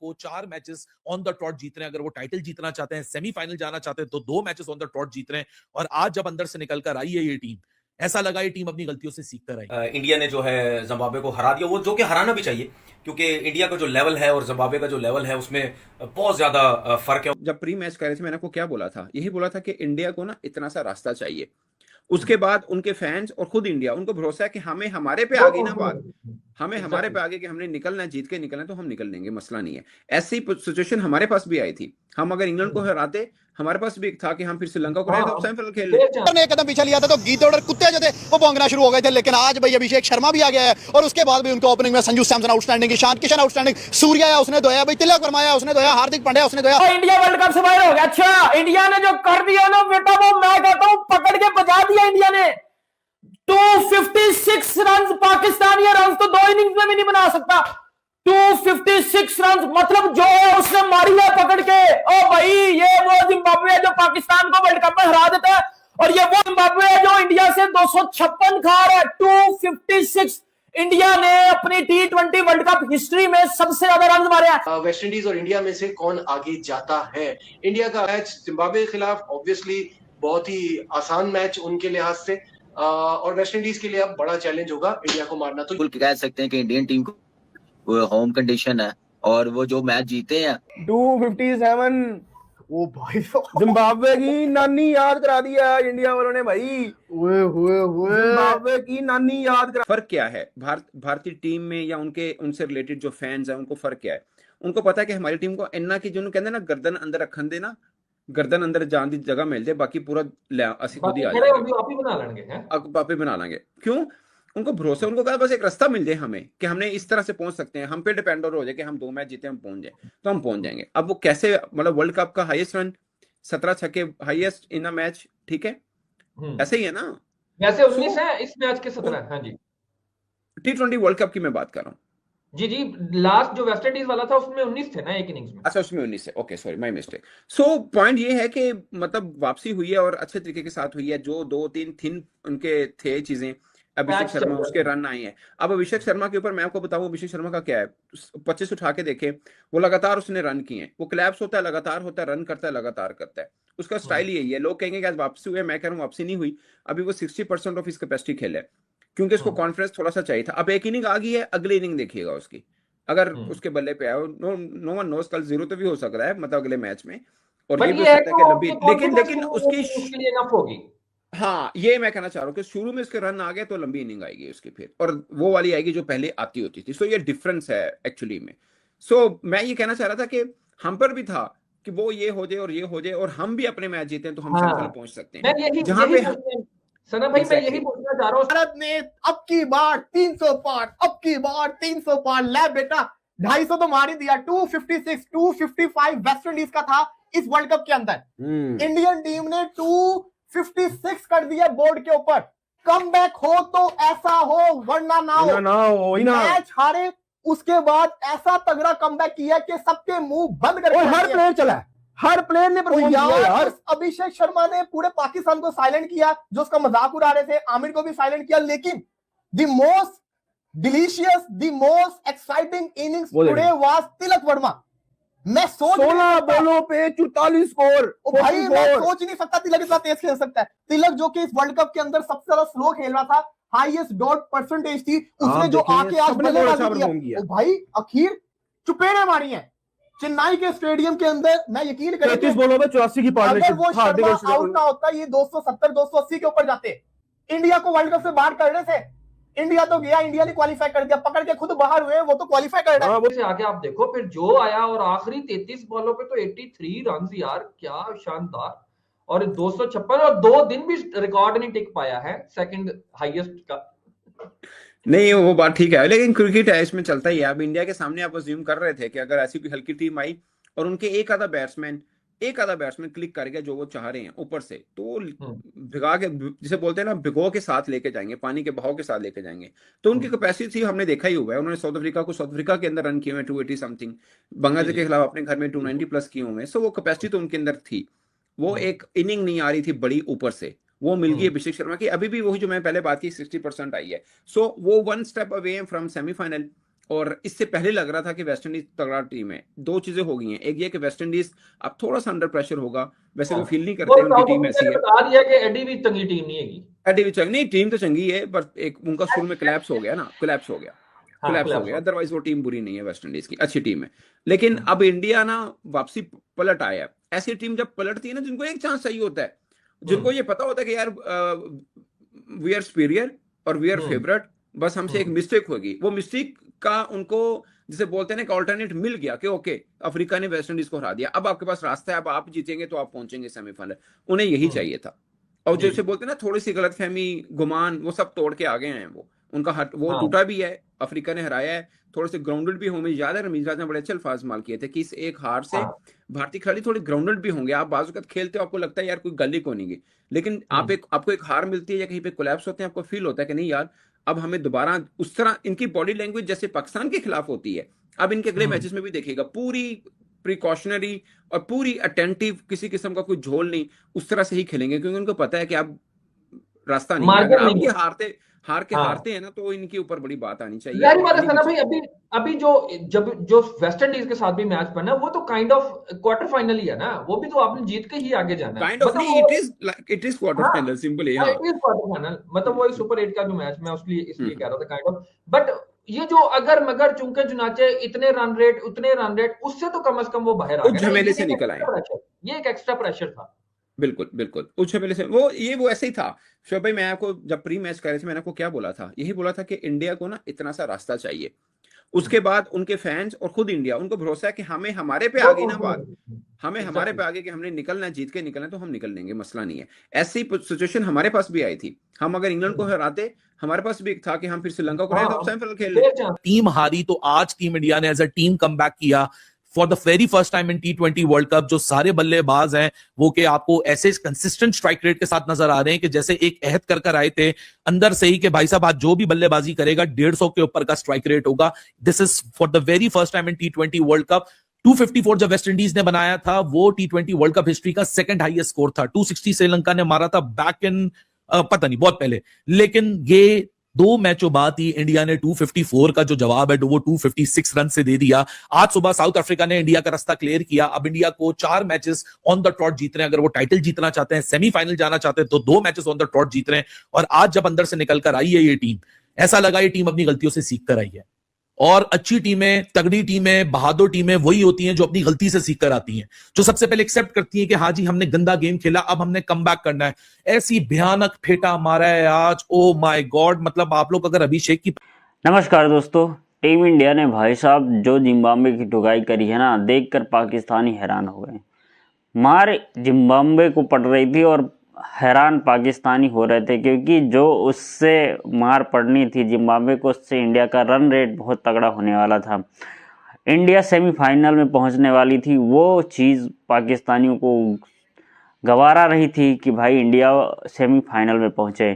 को 4 matches on the trout जीत रहे हैं। अगर वो टाइटल जीतना चाहते हैं, सेमीफाइनल जाना चाहते हैं, तो 2 मैचेस ऑन द ट्रॉट जीत रहे हैं। और आज जब अंदर से निकलकर आई है ये टीम, ऐसा लगा ये टीम अपनी गलतियों से सीख कर आई। इंडिया ने जो है जिम्बाब्वे को हरा दिया, वो जो कि हराना भी चाहिए, क्योंकि इंडिया का जो लेवल है और जिम्बाब्वे का जो लेवल है उसमें बहुत ज्यादा फर्क है। जब प्री मैच कर रहे थे मैंने आपको क्या बोला था, यही बोला था कि इंडिया को ना इतना सा रास्ता चाहिए। उसके बाद उनके फैंस और खुद इंडिया, उनको भरोसा है कि हमें हमारे पे आ गई ना बात, हमें हमारे पे आगे कि हमने निकलना है, जीत के निकलना है, तो हम निकल लेंगे, मसला नहीं है। ऐसी सिचुएशन हमारे पास भी आई थी। हम अगर इंग्लैंड को हराते, हमारे पास भी था कि हम फिर श्रीलंका को हराते, सेमीफाइनल खेल लेते। ने एक कदम पीछे लिया था तो गीत और कुत्ते जो थे वो भौंकना शुरू हो गए थे। लेकिन आज भाई अभिषेक शर्मा भी आ गया है और उसके बाद भी उनको ओपनिंग में संजू सैमसन आउटस्टैंडिंग, ईशान किशन आउटस्टैंडिंग, सूर्या है उसने धोया, भाई तिलक वर्मा है उसने धोया, हार्दिक पांड्या उसने धोया। इंडिया वर्ल्ड कप से बाहर हो गया। अच्छा, इंडिया ने जो कर दिया ना बेटा, वो मैं कहता हूं पकड़ के बजा दिया इंडिया ने। 256 रन, पाकिस्तान ये रन तो 2 इनिंग्स में भी नहीं बना सकता। 256 रन मतलब जो है उसने मारी है पकड़ के। ओ भाई, ये वो जिम्बाब्वे है जो पाकिस्तान को वर्ल्ड कप में हरा देता है, और ये वो जिम्बाब्वे है जो इंडिया से 256 खा रहा है। 256 इंडिया ने अपनी T20 वर्ल्ड कप हिस्ट्री में सबसे ज्यादा रन मारे हैं। वेस्ट इंडीज और इंडिया में से कौन आगे जाता है? इंडिया का मैच जिम्बाब्वे के खिलाफ ऑब्वियसली बहुत ही आसान मैच उनके लिहाज से, और वेस्ट इंडीज के लिए अब बड़ा चैलेंज होगा इंडिया को मारना। तो कह सकते हैं कि इंडियन टीम को होम कंडीशन है और वो जो मैच जीते हैं 257। ओ भाई, जिम्बाब्वे की नानी याद करा दिया इंडिया वालों ने भाई। जिम्बाब्वे की नानी याद करा। फर्क क्या है भारतीय टीम में या उनसे रिलेटेड जो फैंस हैं, उनको फर्क क्या है? उनको पता है कि हमारी टीम को इन्ना की जो कहते ना गर्दन अंदर रखन देना, गर्दन अंदर जान दी जगह मिल जाए, बाकी पूरा असि खुद ही आ जाएगा, आप ही बना लेंगे। क्यों? उनको भरोसा, उनको कहा बस एक रास्ता मिल जाए हमें कि हमने इस तरह से पहुंच सकते हैं, हम पे डिपेंड हो जाए कि हम 2 मैच जीते हम पहुंच जाए, तो हम पहुंच जाएंगे। अब वो कैसे, मतलब वर्ल्ड कप का हाईएस्ट रन 17 छक्के, हाईएस्ट इन अ मैच, ठीक है, ऐसे ही है ना? वैसे 19 है इस मैच के 17। हाँ जी, T20 वर्ल्ड कप की मैं बात कर रहा हूँ। जी जी, लास्ट जो वेस्ट इंडीज वाला था उसमें 19 थे ना एक इनिंग्स में। अच्छा, उसमें 19 है, okay sorry my mistake. So point ये है कि मतलब वापसी हुई है और अच्छे तरीके के साथ हुई है। जो 2-3 थिन उनके थे चीजें, अभिषेक शर्मा उसके रन आए हैं। अब अभिषेक शर्मा के ऊपर मैं आपको बताऊं, अभिषेक शर्मा का क्या है, 25 उठा के देखे, वो लगातार उसने रन किए हैं, वो क्लैप्स होता है, लगातार होता है, रन करता है, लगातार करता है, उसका स्टाइल यही है। लोग कहेंगे कि आज वापसी हुई है, मैं कह रहा हूँ वापसी नहीं हुई, अभी वो 60% ऑफ इस कैपेसिटी खेला है, क्योंकि उसको कॉन्फिडेंस थोड़ा सा चाहिए था। अब एक इनिंग आ गई है, अगली इनिंग देखिएगा उसकी, अगर उसके बल्ले पे आया, नो वन नोस, कल 0 तो भी हो सकता है, मतलब अगले मैच में, और ये भी हो सकता है कि लंबी, लेकिन उसकी एनफ होगी। हाँ, ये मैं कहना चाह रहा हूँ कि शुरू में इसके रन आ गए तो लंबी इनिंग आएगी उसकी फिर, और वो वाली आएगी जो पहले आती होती थी। सो ये डिफरेंस है एक्चुअली में। सो मैं ये कहना चाह रहा था कि हम पर भी था कि वो ये हो जाए और ये हो जाए, और हम भी अपने मैच जीते तो हम सेमीफाइनल पहुंच सकते हैं। जहां पे सना भाई मैं यही पूछना चाह रहा हूँ, भारत ने अब की बार 300 पार, अब की बार 300 पार, ले बेटा 250 तो मार ही दिया। 256, 255 वेस्ट इंडीज का था इस वर्ल्ड कप के अंदर। इंडियन टीम ने 256 कर दिया बोर्ड के ऊपर। कम बैक हो तो ऐसा हो, वरना ना हो। मैच हारे, उसके बाद ऐसा तगड़ा कमबैक किया कि सबके मुंह बंद कर दिया। हर प्लेयर चला, हर प्लेयर ने परफॉर्म किया यार। अभिषेक शर्मा ने पूरे पाकिस्तान को साइलेंट किया, जो उसका मजाक उड़ा रहे थे, आमिर को भी साइलेंट किया। लेकिन the most delicious, the most exciting innings today was Tilak Varma. मैं सोच 16 बॉलों पे 44 स्कोर। भाई मैं सोच नहीं सकता तिलक इतना तेज खेल सकता है। तिलक जो कि इस वर्ल्ड कप के अंदर सबसे ज्यादा स्लो खेल रहा था, हाईएस्ट डॉट परसेंटेज थी, उसने जो आके आज बल्लेबाजी किया, भाई आखिर चुपेड़े मारी हैं चेन्नई के स्टेडियम के अंदर। मैं यकीन करें 33 बॉलों में 84 की पार्टनरशिप। अगर वो शर्मा आउट ना होता, ये 270 280 के ऊपर जाते, इंडिया को वर्ल्ड कप से बाहर कर रहे थे। इंडिया तो गया, इंडिया ने क्वालिफाई कर दिया, पकड़ के खुद बाहर हुए, वो तो क्वालिफाई कर रहा है। आगे आप देखो फिर जो आया, और आखिरी 33 बॉलों पे तो 83 रन यार, क्या शानदार। और 256, और 2 दिन भी रिकॉर्ड नहीं टिक पाया है सेकंड हाईएस्ट का। नहीं, वो बात ठीक है, लेकिन क्रिकेट है, इसमें चलता ही है। अब इंडिया के सामने आप अज्यूम कर रहे थे कि अगर ऐसी कोई हल्की टीम आई और उनके एक आधा बैट्समैन क्लिक कर गया जो वो चाह रहे हैं ऊपर से, तो भिगा के, जिसे बोलते हैं ना, भिगो के साथ लेके जाएंगे, पानी के बहाव के साथ लेके जाएंगे। तो उनकी कैपेसिटी थी, हमने देखा ही हुआ है। उन्होंने साउथ अफ्रीका के अंदर रन किए हुए 280 समथिंग, बांग्लादेश के खिलाफ अपने घर में 290 प्लस किए हुए हैं। सो वो कैपेसिटी तो उनके अंदर थी। वो एक इनिंग नहीं आ रही थी बड़ी ऊपर से, वो मिल गई अभिषेक शर्मा की। अभी भी वही जो मैं पहले बात की, 60% आई है। सो वो 1 स्टेप अवे फ्रॉम सेमीफाइनल। और इससे पहले लग रहा था कि वेस्ट इंडीज तगड़ा टीम है। दो चीजें हो गई हैं, एक ये कि वेस्ट इंडीज अब थोड़ा सा अंडर प्रेशर होगा, वैसे वो फील नहीं वो करते, उनकी साउथ टीम अफ्रीका ऐसी ने है। बता दिया कि एडी भी चंगी टीम नहीं हैगी। एडी भी चंगी नहीं, टीम तो चंगी है, पर एक उनका शुरू में कोलैप्स हो गया ना, कोलैप्स हो गया, हाँ कोलैप्स हो collapse गया। हो अदरवाइज वो टीम बुरी नहीं है, वेस्ट इंडीज की अच्छी टीम है। लेकिन अब इंडिया ना वापसी पलट आया है। ऐसी टीम जब पलटती है ना, जिनको एक चांस चाहिए होता है, जिनको ये पता होता है कि यार वी आर सुपीरियर और वी आर फेवरेट, बस हमसे एक मिस्टेक होगी, वो मिस्टेक का उनको जिसे बोलते हैं ना, ऑल्टरनेट मिल गया कि ओके अफ्रीका ने वेस्ट इंडीज को हरा दिया, अब आपके पास रास्ता है, अब आप जीतेंगे तो आप पहुंचेंगे सेमीफाइनल। उन्हें यही चाहिए था। और जैसे बोलते हैं ना, थोड़ी सी गलतफहमी, गुमान, वो सब तोड़ के आ गए हैं। वो उनका वो हाँ। टूटा भी है, अफ्रीका ने हराया है, थोड़े से ग्राउंडेड भी होंगे। याद है रमीज राज ने बड़े अच्छे अल्फाज इस्तेमाल किए थे कि इस एक हार से हाँ। भारतीय खिलाड़ी थोड़े ग्राउंडेड भी होंगे। आप बाजू खेलते हो, आपको लगता है यार कोई गली को नहीं गई, लेकिन आपको एक हार मिलती है या कहीं पे कोलैप्स होते हैं, आपको फील होता है कि नहीं यार, अब हमें दोबारा उस तरह, इनकी बॉडी लैंग्वेज जैसे पाकिस्तान के खिलाफ होती है, अब इनके अगले मैचेस में भी देखिएगा, पूरी प्रिकॉशनरी और पूरी अटेंटिव, किसी किस्म का कोई झोल नहीं, उस तरह से ही खेलेंगे, क्योंकि उनको पता है कि अब रास्ता नहीं है। अगर मार्जिन आप नहीं ये है। हाँ। हारते हैं ना, तो इनके ऊपर बड़ी बात आनी चाहिए जाहिर और बात है आनी भी सना भाई, चाहिए। अभी अभी जो वेस्ट इंडीज के साथ भी मैच बना वो तो काइंड ऑफ क्वार्टर फाइनल ही है ना, वो भी तो आपने जीत के ही आगे जाना है। काइंड ऑफ मतलब नहीं, वो इट इज क्वार्टर हाँ फाइनल, सिंपली। हाँ, हाँ, इट इज क्वार्टर फाइनल, मतलब वो सुपर 8 का जो मैच मैं उसलिए इसलिए कह रहा था काइंड ऑफ। बट ये जो अगर मगर चुनके चुनाचे इतने रन रेट उतने रन रेट, उससे तो कम से कम वो बाहर आ उस गए ना। झमेले से निकल आए। ये एक एक्स्ट्रा प्रेशर था। बिल्कुल बिल्कुल, उस झमेले से वो ऐसे ही था। शोएब भाई, मैं आपको जब प्री मैच कर रहे थे, मैंने आपको क्या बोला था? यही बोला था कि इंडिया को ना इतना सा रास्ता चाहिए। उसके बाद उनके फैंस और खुद इंडिया, उनको भरोसा है कि हमें हमारे पे आ गई ना बात, हमें हमारे पे आगे कि हमने निकलना है, जीत के निकलना है, तो हम निकल लेंगे, मसला नहीं है। ऐसी सिचुएशन हमारे पास भी आई थी। हम अगर इंग्लैंड को हराते, हमारे पास भी था कि हम फिर श्रीलंका को हराए तो सेमीफाइनल खेल लें। टीम हारी तो आज टीम इंडिया ने as a team come back किया for the very first time in T20 world cup. जो सारे बल्लेबाज हैं वो के आपको ऐसे कंसिस्टेंट स्ट्राइक रेट के साथ नजर आ रहे हैं कि जैसे एक अहद कर आए थे अंदर से ही कि भाई साहब आज जो भी बल्लेबाजी करेगा 150 के ऊपर का स्ट्राइक रेट होगा। This is for the very first time in T20 world cup. 254 जब वेस्ट इंडीज ने बनाया था, वो T20 वर्ल्ड कप हिस्ट्री का सेकंड हाईएस्ट स्कोर था। 260 श्रीलंका ने मारा था बैक इन पता नहीं बहुत पहले। लेकिन ये 2 मैचों बाद ही इंडिया ने 254 का जो जवाब है वो 256 रन से दे दिया। आज सुबह साउथ अफ्रीका ने इंडिया का रास्ता क्लियर किया। अब इंडिया को 4 मैचेस ऑन द ट्रॉट जीतने हैं। अगर वो टाइटल जीतना चाहते हैं, सेमीफाइनल जाना चाहते हैं, तो 2 मैचेस ऑन द ट्रॉट जीत रहे हैं। और आज जब अंदर से निकल कर आई है ये टीम, ऐसा लगा ये टीम अपनी गलतियों से सीख कर आई है। और अच्छी टीमें, तगड़ी टीमें, बहादुर टीमें वही होती हैं जो अपनी गलती से सीख कर आती हैं, जो सबसे पहले एक्सेप्ट करती हैं कि हाँ जी हमने गंदा गेम खेला, अब हमने कमबैक करना है। ऐसी भयानक फेटा मारा है आज, ओ माय गॉड। मतलब आप लोग अगर अभिषेक की नमस्कार दोस्तों, टीम इंडिया ने भाई साहब जो जिम्बाब्वे की ठुकाई करी है ना, देखकर पाकिस्तानी हैरान हो गए। मार जिम्बाब्वे को पड़ रही थी और हैरान पाकिस्तानी हो रहे थे, क्योंकि जो उससे मार पड़नी थी जिम्बाब्वे को, उससे इंडिया का रन रेट बहुत तगड़ा होने वाला था। इंडिया सेमीफाइनल में पहुंचने वाली थी। वो चीज़ पाकिस्तानियों को गवारा रही थी कि भाई इंडिया सेमीफाइनल में पहुंचे,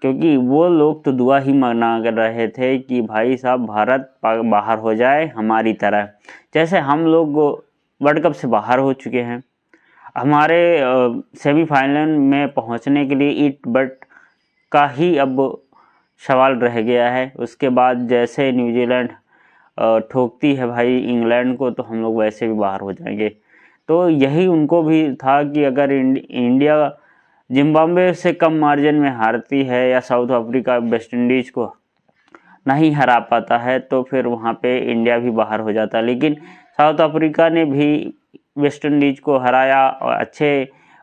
क्योंकि वो लोग तो दुआ ही मांगना कर रहे थे कि भाई साहब भारत बाहर हो जाए हमारी तरह, जैसे हम लोग वर्ल्ड कप से बाहर हो चुके हैं। हमारे सेमीफाइनल में पहुंचने के लिए ईट बट का ही अब सवाल रह गया है। उसके बाद जैसे न्यूजीलैंड ठोकती है भाई इंग्लैंड को, तो हम लोग वैसे भी बाहर हो जाएंगे। तो यही उनको भी था कि अगर इंडिया जिम्बाब्वे से कम मार्जिन में हारती है या साउथ अफ्रीका वेस्ट इंडीज़ को नहीं हरा पाता है, तो फिर वहाँ पे इंडिया भी बाहर हो जाता। लेकिन साउथ अफ्रीका ने भी वेस्ट इंडीज को हराया और अच्छे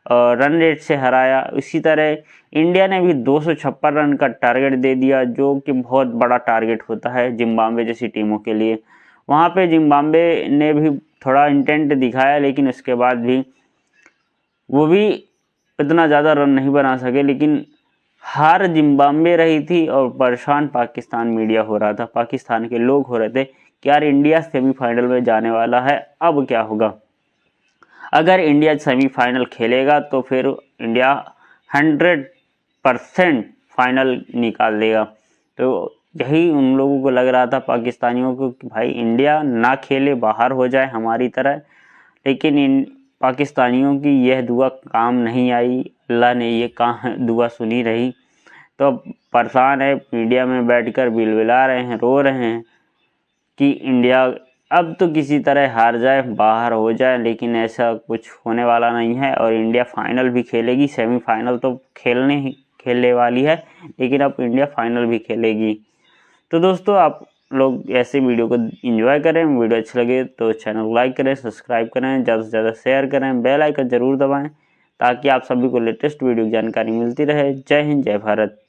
रन रेट से हराया। इसी तरह इंडिया ने भी 256 रन का टारगेट दे दिया, जो कि बहुत बड़ा टारगेट होता है जिम्बाब्वे जैसी टीमों के लिए। वहाँ पे जिम्बाब्वे ने भी थोड़ा इंटेंट दिखाया, लेकिन उसके बाद भी वो भी इतना ज़्यादा रन नहीं बना सके। लेकिन हार जिम्बाब्वे रही थी और परेशान पाकिस्तान मीडिया हो रहा था, पाकिस्तान के लोग हो रहे थे कि यार इंडिया सेमीफाइनल में जाने वाला है, अब क्या होगा। अगर इंडिया सेमीफाइनल खेलेगा तो फिर इंडिया 100% फाइनल निकाल देगा। तो यही उन लोगों को लग रहा था, पाकिस्तानियों को, कि भाई इंडिया ना खेले, बाहर हो जाए हमारी तरह। लेकिन इन पाकिस्तानियों की यह दुआ काम नहीं आई, अल्लाह ने ये दुआ सुनी रही। तो परेशान है, मीडिया में बैठकर बिलबिला रहे हैं, रो रहे हैं कि इंडिया अब तो किसी तरह हार जाए, बाहर हो जाए, लेकिन ऐसा कुछ होने वाला नहीं है और इंडिया फाइनल भी खेलेगी। सेमीफाइनल तो खेलने वाली है, लेकिन अब इंडिया फाइनल भी खेलेगी। तो दोस्तों आप लोग ऐसे वीडियो को एंजॉय करें, वीडियो अच्छी लगे तो चैनल को लाइक करें, सब्सक्राइब करें, ज़्यादा से ज़्यादा शेयर करें, बेल आइकन जरूर दबाएं ताकि आप सभी को लेटेस्ट वीडियो की जानकारी मिलती रहे। जय हिंद, जय भारत।